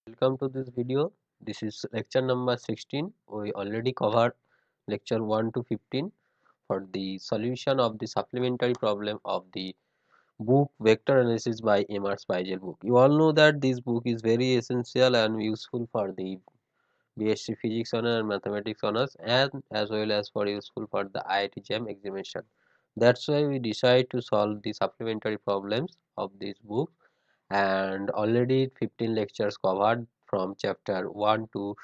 Welcome to this video. This is lecture number 16. We already covered lecture 1 to 15 for the solution of the supplementary problem of the book Vector Analysis by M.R.Spiegel book. You all know that this book is very essential and useful for the BSc Physics honors and Mathematics honors, and as well as for useful for the IIT JAM examination. That's why we decide to solve the supplementary problems of this book, and already 15 lectures covered from chapter 1 to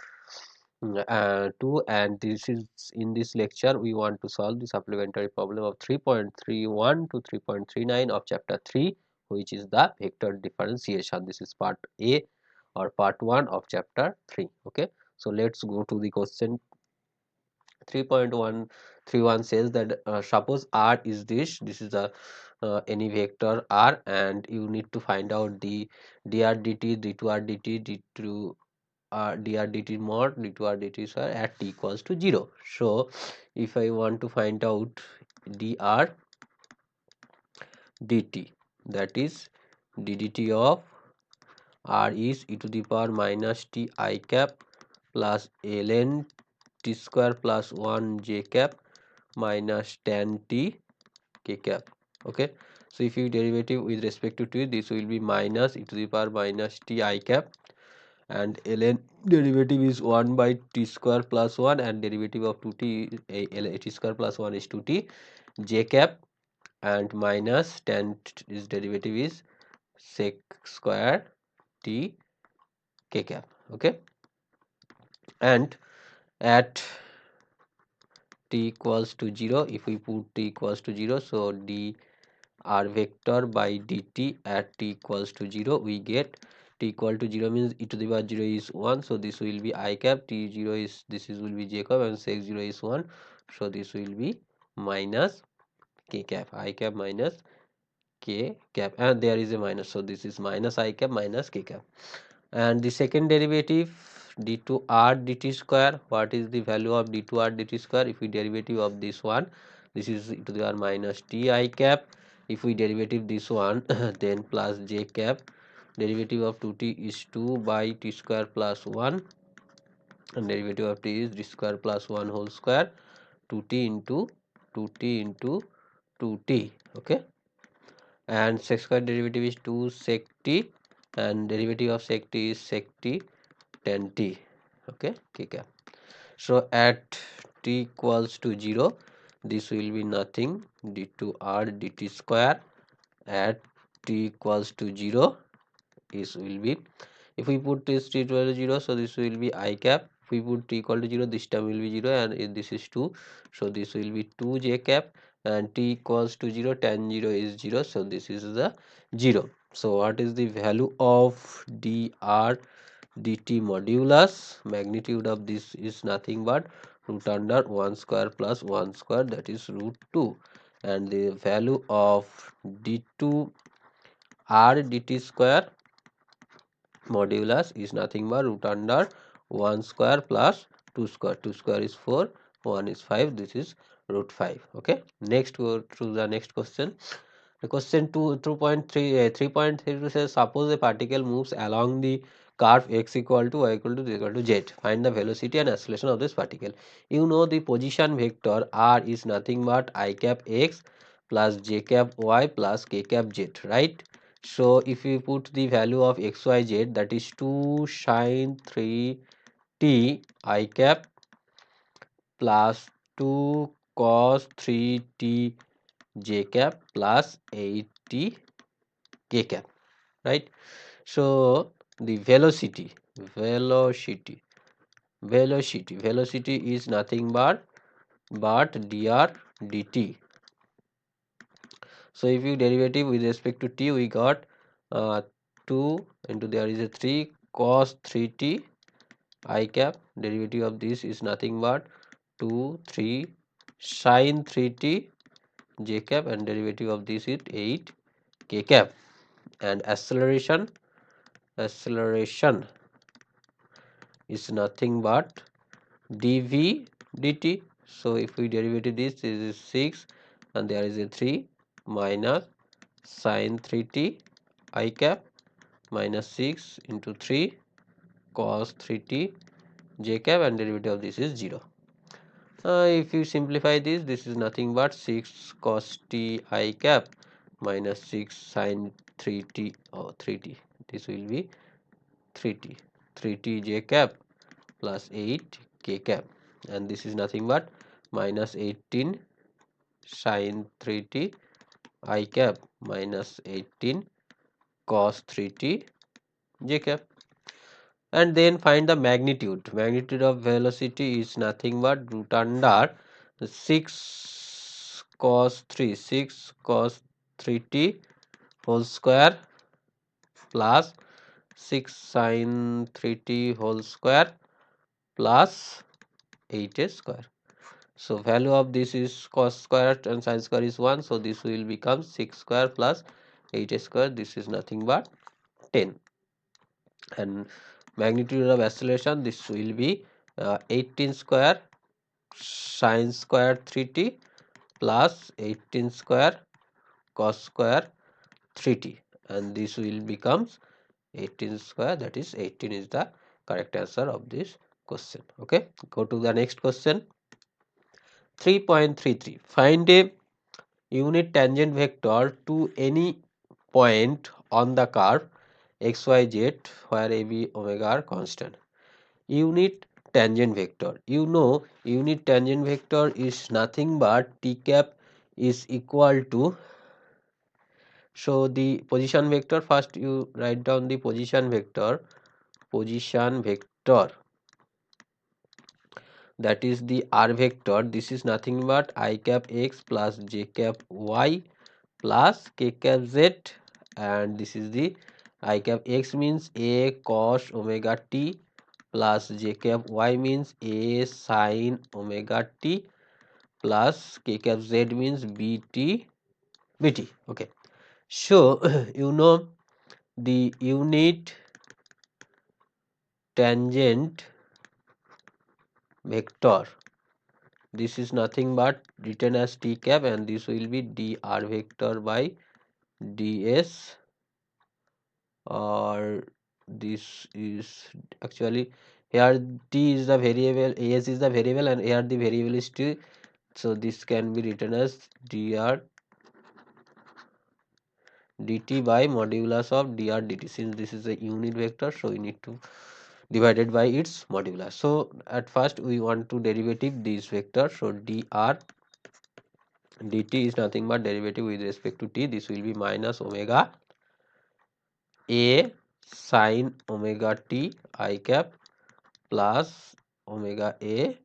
2, and this is in this lecture we want to solve the supplementary problem of 3.31 to 3.39 of chapter 3, which is the vector differentiation. This is part A or part 1 of chapter 3. Okay, so let's go to the question. 3.131 says that suppose R is this is a any vector R, and you need to find out the dr dt, d2r dt, dr dt mod, d2r dt square at t equals to 0. So if I want to find out dr dt, that is ddt of R is e to the power minus t I cap plus ln t square plus 1 j cap minus tan t k cap. Okay, so if you derivative with respect to t, this will be minus e to the power minus t I cap, and ln derivative is 1 by t square plus 1, and derivative of 2t t square plus 1 is 2t j cap, and minus tan is derivative is sec square t k cap. Okay, and at t equals to 0, if we put t equals to 0, so d r vector by dt at t equals to 0, we get t equal to 0 means e to the power 0 is 1, so this will be I cap, t 0 is this is will be j cap, and sec 0 is 1, so this will be minus k cap, I cap minus k cap, and there is a minus, so this is minus I cap minus k cap. And the second derivative d2r dt square, what is the value of d2r dt square? If we derivative of this one, this is e to the power minus t I cap. If we derivative this one then plus j cap, derivative of 2t is 2 by t square plus 1, and derivative of t is d square plus 1 whole square, 2t into 2t into 2t. Okay, and sec square derivative is 2 sec t, and derivative of sec t is sec t tan t. Okay, k cap. So at t equals to 0, this will be nothing, d2r dt square at t equals to 0 is will be, if we put this t equal to 0, so this will be I cap. If we put t equal to 0, this term will be 0, and this is 2, so this will be 2 j cap, and t equals to 0, tan 0 is 0, so this is the 0. So what is the value of dr dt modulus? Magnitude of this is nothing but root under 1 square plus 1 square, that is root 2, and the value of d2 r dt square modulus is nothing but root under 1 square plus 2 square. 2 square is 4, 1 is 5, this is root 5. Okay, next go to the next question. The question 2.3 says suppose a particle moves along the curve x equal to y equal to z equal to z. Find the velocity and acceleration of this particle. You know the position vector r is nothing but I cap x plus j cap y plus k cap z, right? So if we put the value of x y z, that is 2 sine 3 t I cap plus 2 cos 3 t j cap plus 8t k cap, right? So the velocity is nothing but dr dt. So if you derivative with respect to t, we got 2 into there is a 3 cos 3t I cap, derivative of this is nothing but 2 3 sin 3t j cap, and derivative of this is 8 k cap. And acceleration is nothing but dv dt. So if we derivative this is 6, and there is a 3 minus sin 3t I cap minus 6 into 3 cos 3t j cap, and derivative of this is 0. If you simplify this is nothing but 6 cos t I cap minus 6 sin 3t, 3t, this will be 3t, 3t j cap plus 8 k cap, and this is nothing but minus 18 sin 3t I cap minus 18 cos 3t j cap. And then find the magnitude. Magnitude of velocity is nothing but root under 6 cos 3t whole square plus 6 sin 3t whole square plus 8 square. So value of this is cos square and sin square is 1. So this will become 6 square plus 8 square. This is nothing but 10. And magnitude of acceleration, this will be 18 square sin square 3t plus 18 square cos square 3t, and this will becomes 18 square, that is 18 is the correct answer of this question. Okay, go to the next question. 3.33, find a unit tangent vector to any point on the curve xyz where ab omega are constant. Unit tangent vector, you know unit tangent vector is nothing but t cap is equal to, so the position vector, first you write down the position vector, that is the r vector, this is nothing but I cap x plus j cap y plus k cap z, and this is the I cap x means a cos omega t plus j cap y means a sin omega t plus k cap z means bt. Okay, so you know the unit tangent vector, this is nothing but written as t cap, and this will be dr vector by ds, or this is actually here t is the variable, as is the variable, and here the variable is t, so this can be written as dr dt by modulus of dr dt, since this is a unit vector, so we need to divided by its modulus. So at first we want to derivative this vector, so dr dt is nothing but derivative with respect to t, this will be minus omega a sin omega t I cap plus omega a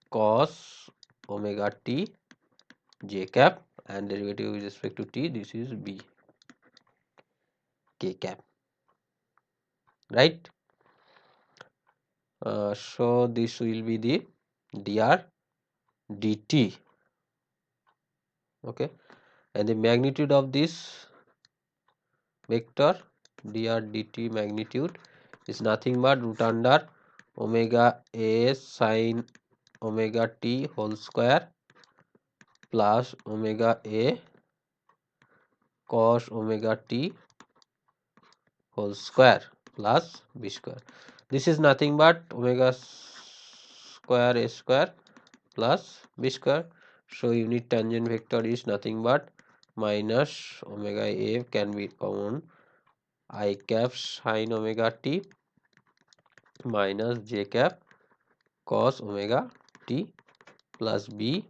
cos omega t j cap, and derivative with respect to t, this is b k cap, right? So this will be the dr dt. Okay, and the magnitude of this vector dr dt magnitude is nothing but root under omega a sin omega t whole square plus omega a cos omega t whole square plus b square. This is nothing but omega square a square plus b square. So unit tangent vector is nothing but minus omega a can be common I cap sin omega t minus j cap cos omega t plus b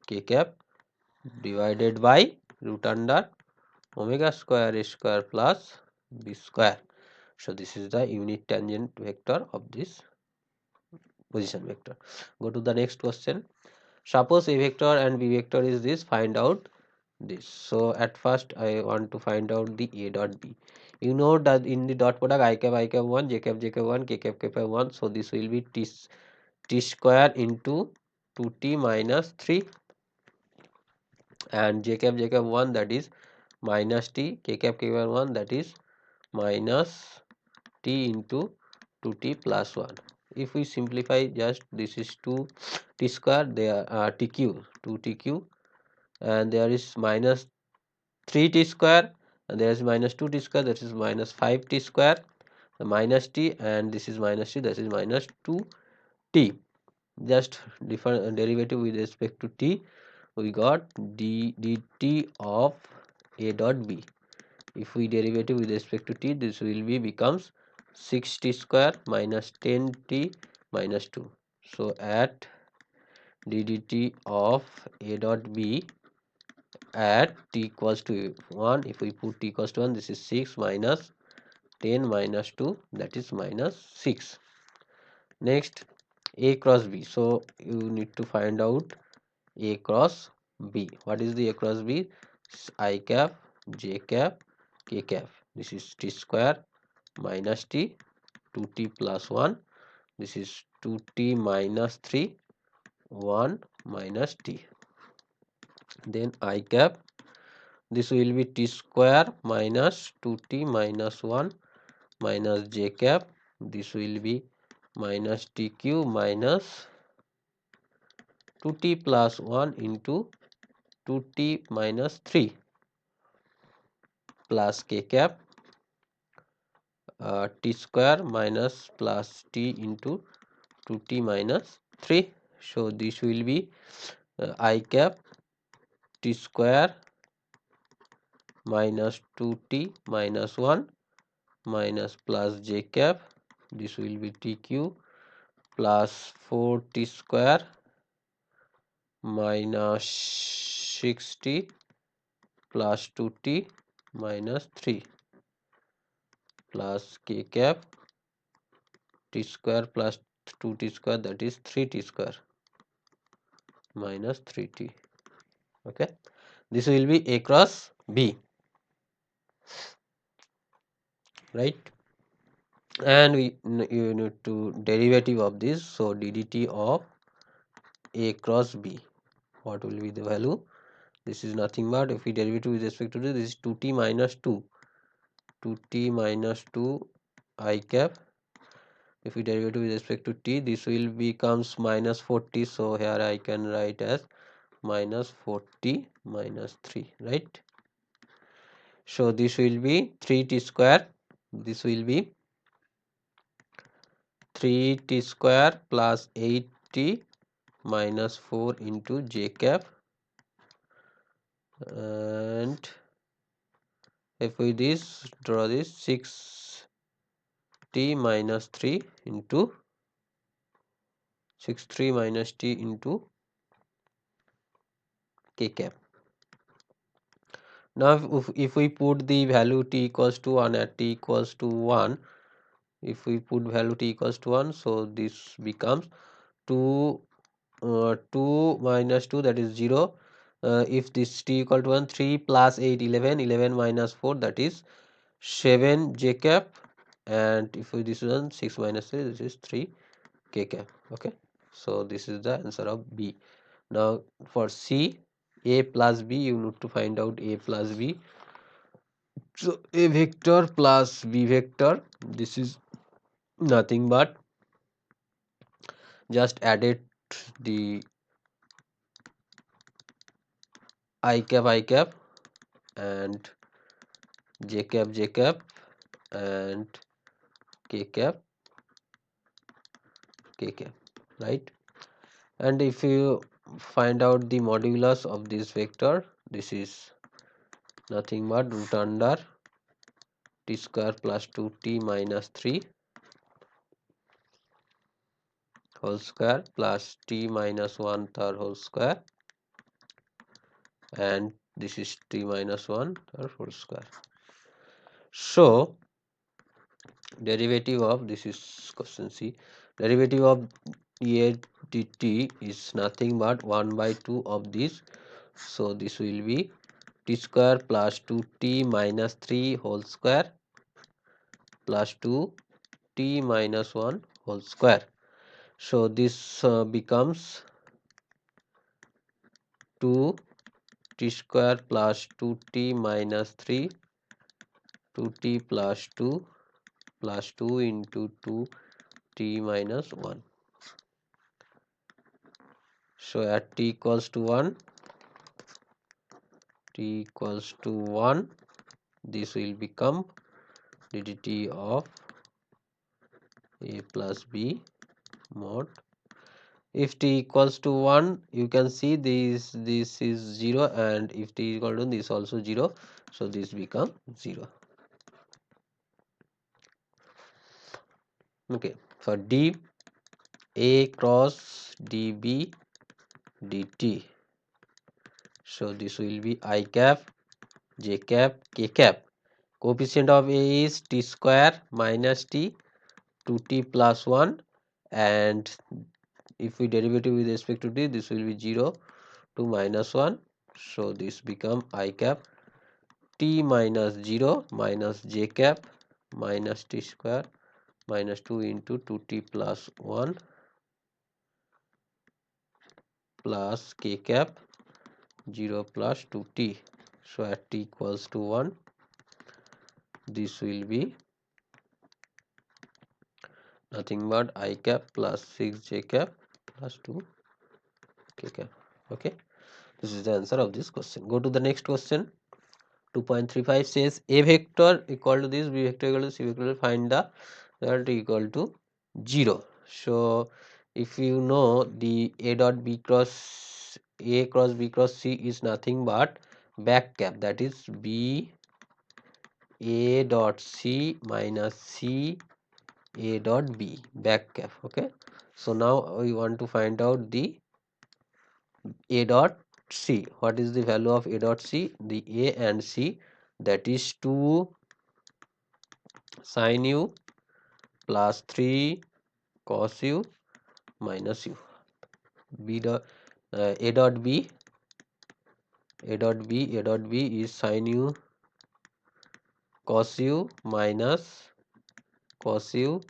k cap divided by root under omega square a square plus b square. So this is the unit tangent vector of this position vector. Go to the next question. Suppose a vector and b vector is this, find out this. So at first I want to find out the a dot b. You know that in the dot product I cap 1, j cap 1, k cap 1, so this will be t square into 2t minus 3, and j cap 1, that is minus t, k cap 1, that is minus t into 2t plus 1. If we simplify, just this is 2 t square, there tq 2tq, and there is minus 3t square, and there is minus 2t square, that is minus 5t square minus t, and this is minus t, this is minus 2t. Just different derivative with respect to t, we got dt of a dot b. If we derivative with respect to t, this will be becomes 6t square minus 10t minus 2. So at ddt of a dot b at t equals to 1, if we put t equals to 1, this is 6 minus 10 minus 2, that is minus 6. Next, a cross b. So you need to find out a cross b. What is the a cross b? I cap, j cap, k cap. This is t square minus t, 2t plus 1. This is 2t minus 3, 1 minus t. Then I cap, this will be t square minus 2t minus 1 minus j cap. This will be minus t cube minus 2t plus 1 into 2t minus 3 plus k cap, t square minus plus t into 2t minus 3. So this will be I cap t square minus 2t minus 1 minus plus j cap. This will be t cube plus 4t square minus 6t plus 2t minus 3 plus k cap t square plus 2t square, that is 3t square minus 3t. Okay, this will be a cross b, right? And you need to derivative of this. So ddt of a cross b, what will be the value? This is nothing but, if we derivative with respect to this is 2t minus 2, 2t minus 2 I cap. If we derivative with respect to t, this will becomes minus 40. So here I can write as minus 40 minus 3, right? So this will be 3t square. This will be 3t square plus 8t minus 4 into j cap, and if we draw this 6t minus 3 into 3 minus t into k cap. Now if we put the value t equals to 1 at t equals to 1, if we put value t equals to 1, so this becomes 2 2 minus 2, that is 0. If this t equal to 1, 3 plus 8 11, 11 minus 4, that is 7 j cap, and if we this one 6 minus 3, this is 3 k cap. Okay, so this is the answer of b. Now for c, a plus b, you need to find out a plus b. So a vector plus b vector, this is nothing but just added the I cap and j cap and k cap, right? And if you find out the modulus of this vector, this is nothing but root under t square plus 2t minus 3 whole square plus t minus 1 third whole square, and this is t minus 1 third whole square. So derivative of, this is question C, derivative of a dt is nothing but 1 by 2 of this. So this will be t square plus 2t minus 3 whole square plus 2t minus 1 whole square. So this becomes 2t square plus 2t minus 3, 2t plus 2 plus 2 into 2t minus 1. So at t equals to 1, t equals to 1, this will become dt of a plus b mod. If t equals to 1, you can see this is 0, and if t equal to this also 0, so this become 0. Okay, for d, a cross db dt, so this will be I cap, j cap, k cap. Coefficient of a is t square minus t 2t plus 1, and if we derivative with respect to t, this will be 0 to minus 1, so this become I cap t minus 0 minus j cap minus t square minus 2 into 2t plus 1 plus k cap 0 plus 2t. So at t equals to 1, this will be nothing but I cap plus 6 j cap plus 2 k cap. Okay, this is the answer of this question. Go to the next question. 2.35 says a vector equal to this, b vector equal to c vector, find the result equal to 0. So if you know the a dot b cross a cross b cross c is nothing but back cap, that is b a dot c minus c a dot b, back cap. Okay, so now we want to find out the a dot c. What is the value of a dot c? The a and c, that is 2 sin u plus 3 cos u minus u. B dot a dot b is sin u cos u minus cos u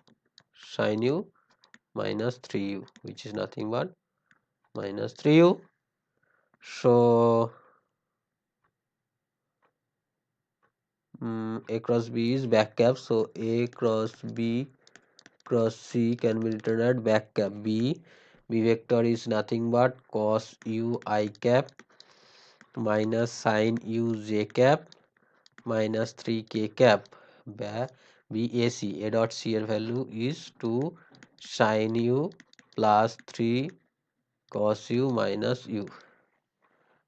sin u minus 3u, which is nothing but minus 3u. So a cross b is back cap, so a cross b cross c can be written at back cap. B vector is nothing but cos u I cap minus sin u j cap minus 3k cap. BAC a dot c value is 2 sin u plus 3 cos u minus u,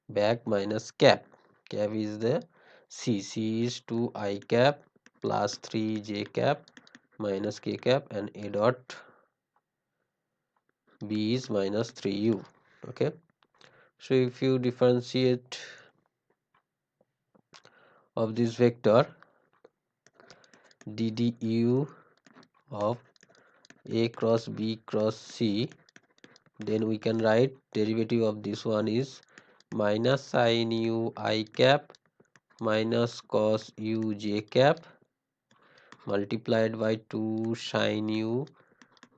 back minus cap. Cap is the c is 2 I cap plus 3 j cap minus k cap, and a dot b is minus 3u. Okay, so if you differentiate of this vector ddu of a cross b cross c, then we can write derivative of this one is minus sin u I cap minus cos u j cap multiplied by 2 sin u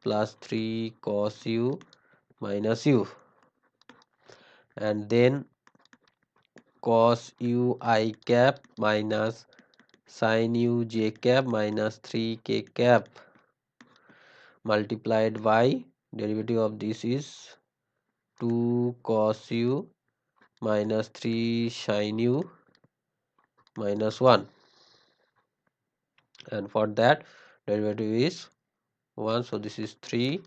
plus 3 cos u minus u, and then cos u I cap minus sin u j cap minus 3 k cap multiplied by derivative of this is 2 cos u minus 3 sin u minus 1, and for that derivative is 1, so this is 3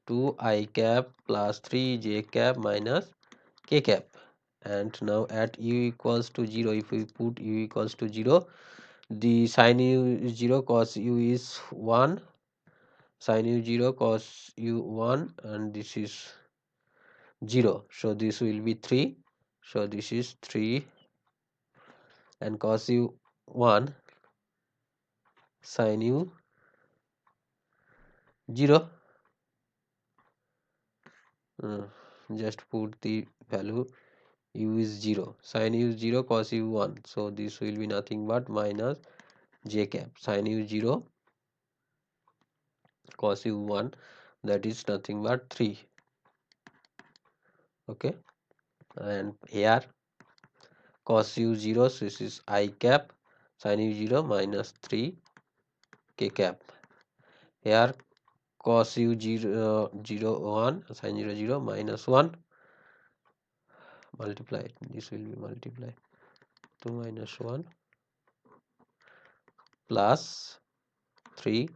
2 I cap plus 3 j cap minus k cap. And now at u equals to 0, if we put u equals to 0, the sin u is 0, cos u is 1, sin u 0, cos u 1, and this is 0, so this will be 3, so this is 3, and cos u 1, sin u 0, just put the value u is 0, sin u is 0, cos u 1, so this will be nothing but minus j cap, sin u 0, cos u 1, that is nothing but 3. Okay, and here cos u 0, so this is I cap, sin u 0 minus 3 k cap. Here cos u 0, 0 1, sin 0 0 minus 1 multiplied, this will be multiplied 2 minus 1 plus 3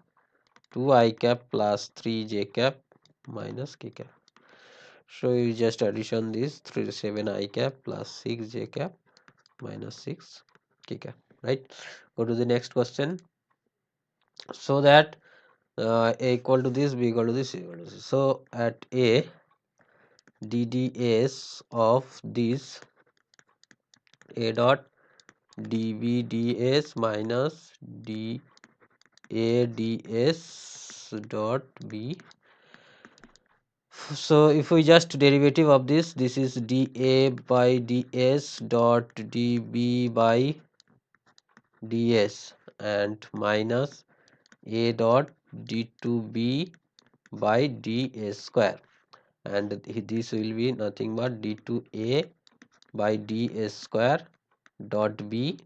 2 I cap plus 3 j cap minus k cap. So you just addition this 7 I cap plus 6 j cap minus 6 k cap, right? Go to the next question. So that a equal to this, b equal to this, c equal to this. So at a, dds of this a dot dv ds minus d a ds dot b. So if we just derivative of this is dA by ds dot dB by ds and minus a dot d2b by ds square, and this will be nothing but d2a by ds square dot b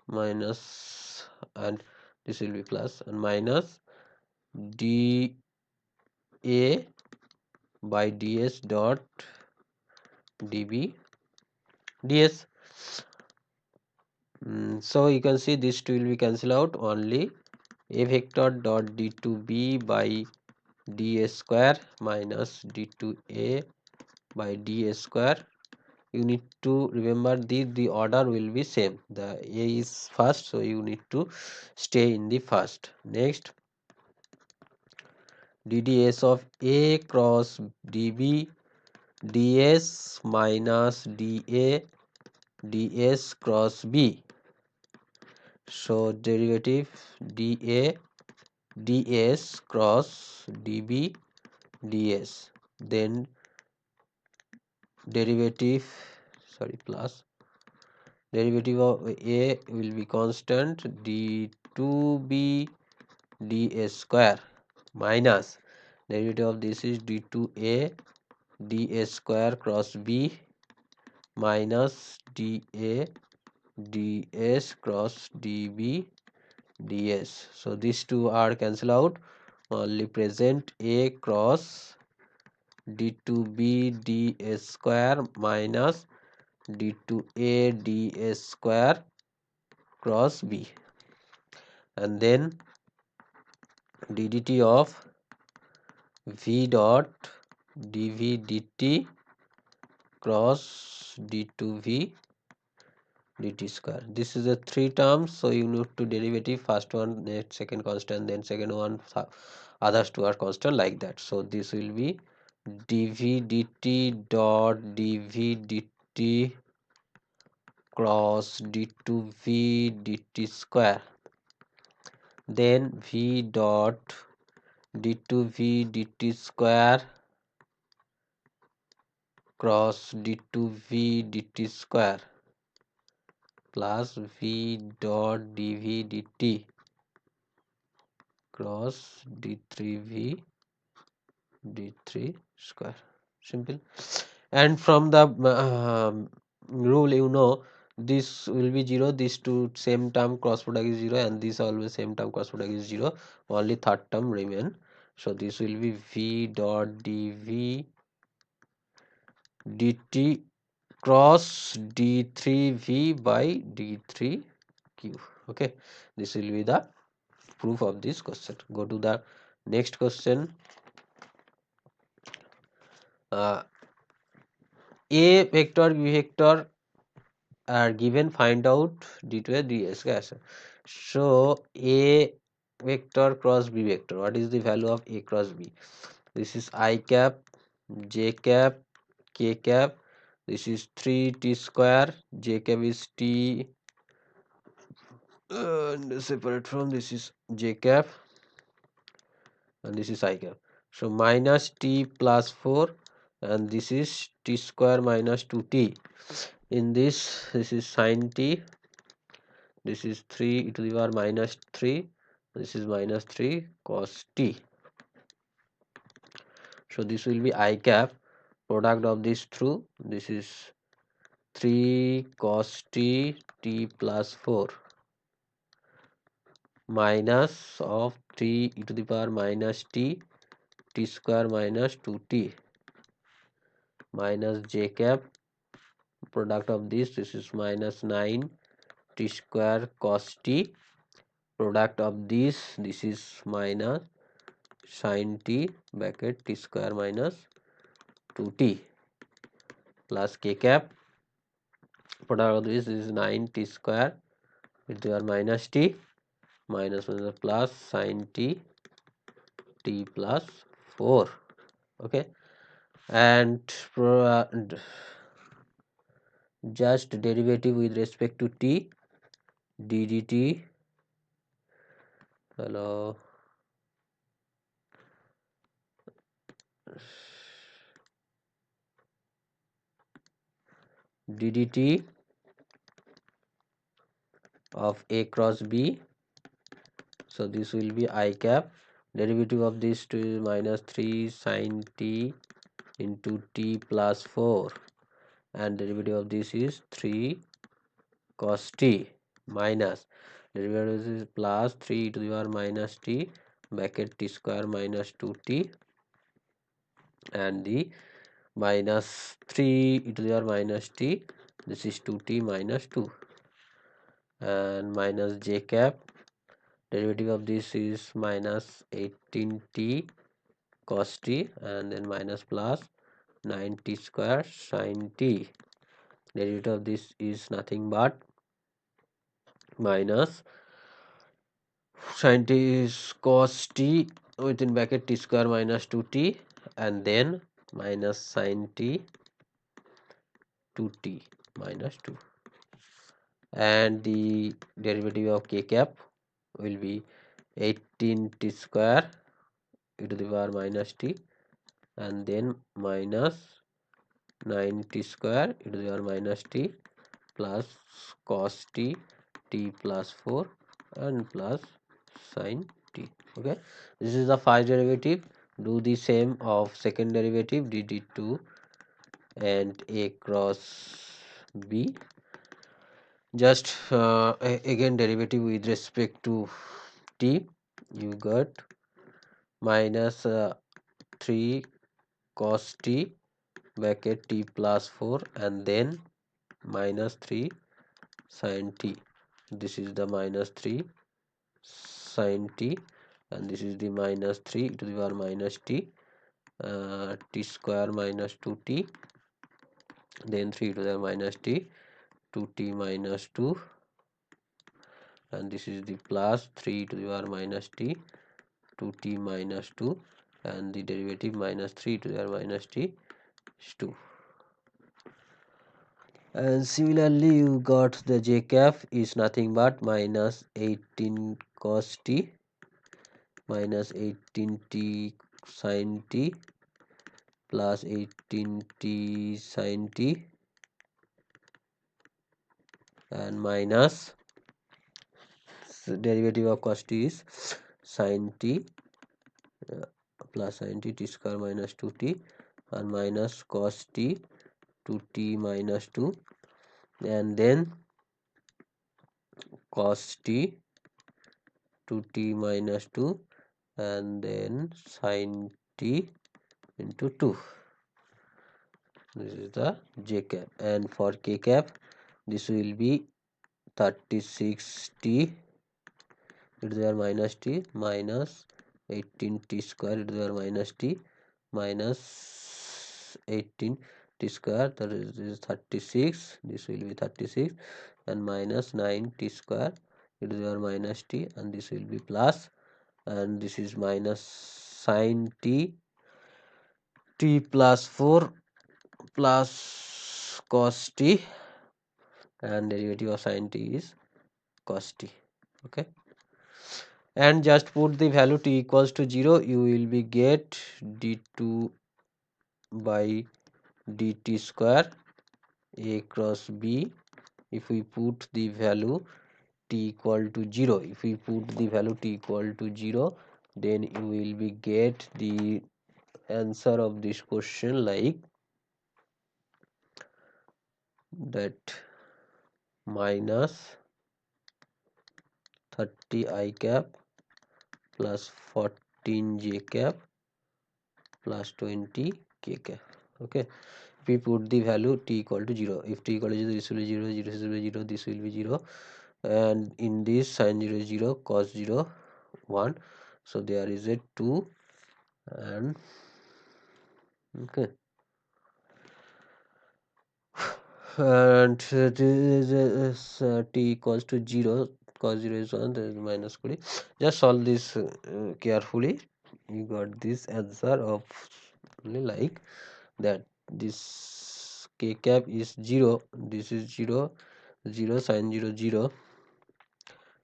minus, and this will be plus, and minus dA by ds dot dB ds. So you can see this two will be cancel out, only a vector dot d2b by ds square minus d2a by ds square. You need to remember the order will be same. The a is first, so you need to stay in the first. Next, dds of a cross db ds minus da ds cross b. So derivative dA ds cross dB ds, then derivative, sorry, plus derivative of a will be constant d2b ds square minus derivative of this is d2a ds square cross b minus da ds cross db ds. So these two are cancel out, only present a cross d2b ds square minus d2a ds square cross b, and then ddt of v dot dv dt cross d2v dt square. This is a three terms, so you need to derivative first one, next second constant, then second one, others two are constant, like that. So this will be dv dt dot dv dt cross d2v dt square, then v dot d2v dt square cross d2v dt square plus v dot dv dt cross d3v d3 square. Simple. And from the rule, you know, this will be 0, these two same term cross product is 0, and this always same term cross product is 0, only third term remain. So this will be v dot dv dt cross d3v by d3q. Okay, this will be the proof of this question. Go to the next question. A vector, b vector are given, find out d2 ds. So a vector cross b vector, what is the value of a cross b? This is I cap, j cap, k cap. This is 3t square, j cap is t, and separate from this is j cap, and this is I cap. So minus t plus 4, and this is t square minus 2t. In this is sin t, this is 3 e to the power minus 3, this is minus 3 cos t. So this will be I cap, product of this through, this is 3 cos t t plus 4 minus of 3 e to the power minus t t square minus 2t minus j cap, product of this is minus 9 t square cos t, product of this is minus sin t bracket t square minus 2t plus k cap. Product of this is 9t square with your minus t minus plus sin t t plus 4. Okay, and just derivative with respect to t ddt. Hello, ddt of a cross b. So this will be I cap. Derivative of this to is minus 3 sin t into t plus 4, and derivative of this is 3 cos t minus derivative of this is plus 3 to the power minus t bracket t square minus 2t, and the minus 3 e to the power minus t, this is 2t minus 2, and minus j cap. Derivative of this is minus 18t cos t, and then minus plus 9t square sin t. Derivative of this is nothing but minus sin t is cos t within bracket t square minus 2t, and then minus sin t 2t minus 2, and the derivative of k cap will be 18t square e to the power minus t, and then minus 9t square e to the power minus t plus cos t t plus 4 and plus sin t. Okay, this is the first derivative. Do the same of second derivative dt2 and a cross b. Just again derivative with respect to t, you got minus 3 cos t bracket t plus 4, and then minus 3 sin t. This is the minus 3 sin t, and this is the minus 3 to the power minus t, t square minus 2t, then 3 to the power minus t, 2t minus 2, and this is the plus 3 to the power minus t, 2t minus 2, and the derivative minus 3 to the power minus t is 2. And similarly you got the j cap is nothing but minus 18 cos t minus 18t sin t plus 18t sin t, and minus derivative of cos t is sin t plus sin t t square minus 2t, and minus cos t 2t minus 2, and then cos t 2t minus 2, and then sin t into 2. This is the j cap, and for k cap this will be 36t e to the power minus t minus 18t square e to the power minus t minus 18t square, that is 36, this will be 36, and minus 9t square e to the power minus t, and this will be plus, and this is minus sin t t plus 4 plus cos t, and derivative of sin t is cos t. Okay, and just put the value t equals to 0, you will be get d2 by dt square a cross b. If we put the value t equal to 0, if we put the value t equal to 0, then you will be get the answer of this question like that minus 30 I cap plus 14 j cap plus 20 k cap. Okay, if we put the value t equal to 0, if t equal to 0, this will be 0, 0 will be 0, this will be 0, and in this sin 0 is 0, cos 0 1, so there is a 2 and okay, and this is t equals to 0, cos 0 is 1, that is minus 20. Just solve this carefully. You got this answer of only like that. This k cap is 0, this is 0, 0 sin 0 0,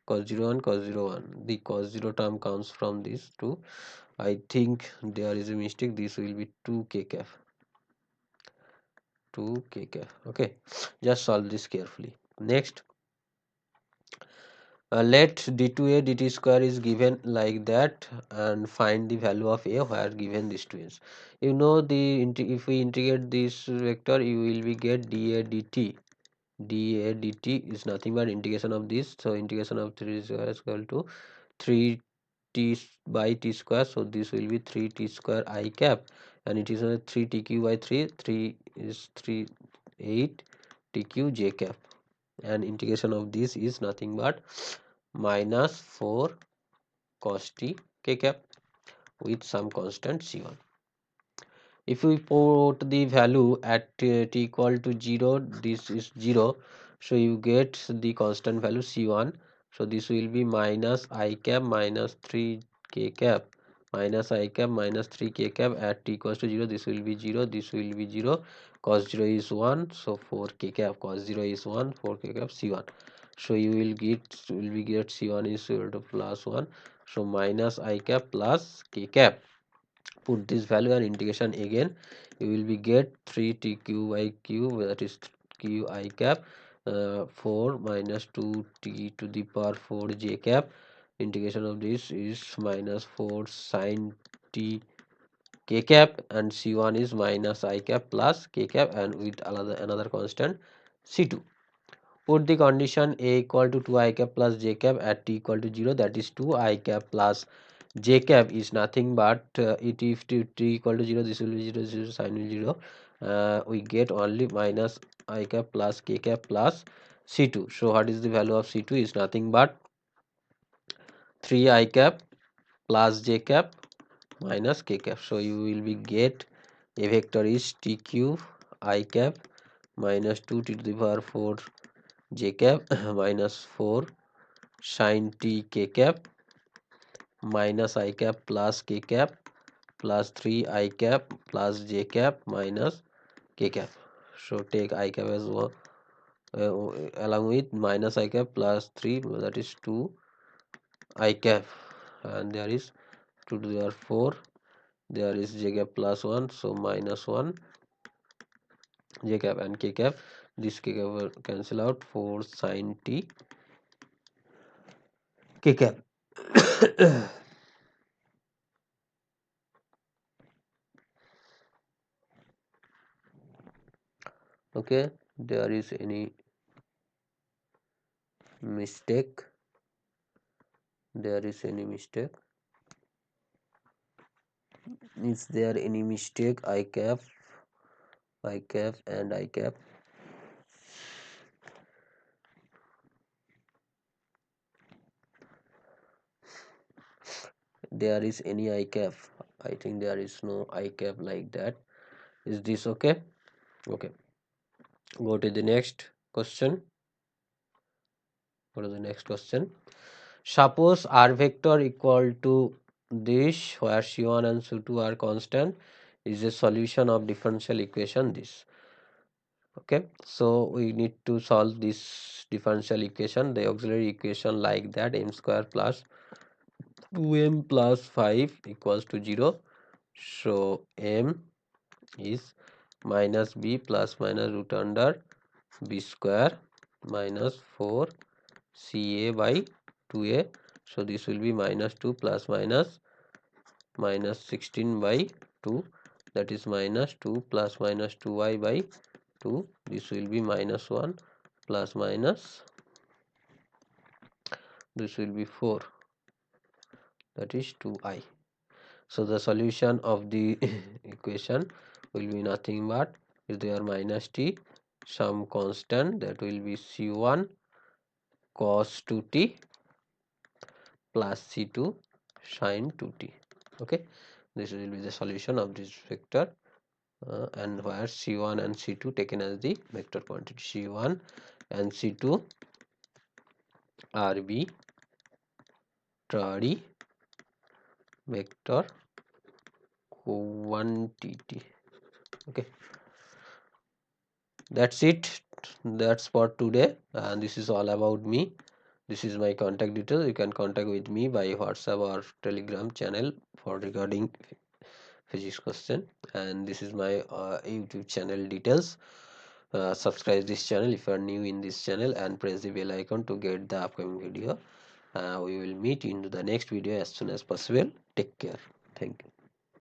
cos 0 1, cos 0 1. The cos 0 term comes from these two. I think there is a mistake. This will be 2k cap. 2k cap. Okay, just solve this carefully. Next, let d2a dt square is given like that, and find the value of a where given these twins. You know the if we integrate this vector, you will be get dA dt. dA dt is nothing but integration of this. So integration of 3 square is equal to 3 t by t square. So this will be 3 t square I cap, and it is 3 tq by 3. 3 is 3 8 tq j cap, and integration of this is nothing but minus 4 cos t k cap with some constant c1. If we put the value at t equal to 0, this is 0, so you get the constant value c1. So this will be minus I cap minus 3 k cap minus I cap minus 3 k cap at t equals to 0. This will be 0, this will be 0, cos 0 is 1, so 4 k cap, cos 0 is 1, 4 k cap c1. So you will get c1 is equal to plus 1, so minus I cap plus k cap. Put this value and integration again, you will be get 3 tq by q, that is q I cap, 4 minus 2 t to the power 4 j cap. Integration of this is minus 4 sin t k cap, and c1 is minus I cap plus k cap, and with another constant c2. Put the condition a equal to 2 I cap plus j cap at t equal to 0, that is 2 I cap plus j cap is nothing but it if t equal to 0, this will be 0, 0 sin will 0. We get only minus I cap plus k cap plus c2. So what is the value of c2 is nothing but 3 I cap plus j cap minus k cap. So you will be get a vector is tq I cap minus 2 t to the power 4 j cap minus 4 sin t k cap minus I cap plus k cap plus 3 I cap plus j cap minus k cap. So take I cap as 1 along with minus I cap plus 3, that is 2 I cap, and there is 2 to the power 4, there is j cap plus 1, so minus 1 j cap and k cap. This k cap will cancel out, 4 sin t k cap. Okay, there is any mistake, there is any mistake, is there any mistake? I cap and I cap, there is any I cap? I think there is no I cap like that. Is this okay? Okay, go to the next question. Go to the next question. Suppose r vector equal to this, where c1 and c2 are constant, is a solution of differential equation this. Okay, so we need to solve this differential equation, the auxiliary equation like that, m square plus 2m plus 5 equals to 0. So m is minus b plus minus root under b square minus 4 ca by 2a. So this will be minus 2 plus minus 16 by 2, that is minus 2 plus minus 2y by 2. This will be minus 1 plus minus, this will be 4, that is 2i. So the solution of the equation will be nothing but, is there minus t, some constant, that will be c1 cos 2t plus c2 sin 2t. Okay, This will be the solution of this vector, and where C1 and C2 taken as the vector quantity. C1 and C2 are the arbitrary vector quantity. Okay, that's it. That's for today, and this is all about me. This is my contact details. You can contact with me by WhatsApp or Telegram channel for regarding physics question. And this is my YouTube channel details. Subscribe this channel if you are new in this channel, and press the bell icon to get the upcoming video. We will meet in the next video as soon as possible. Take care. Thank you.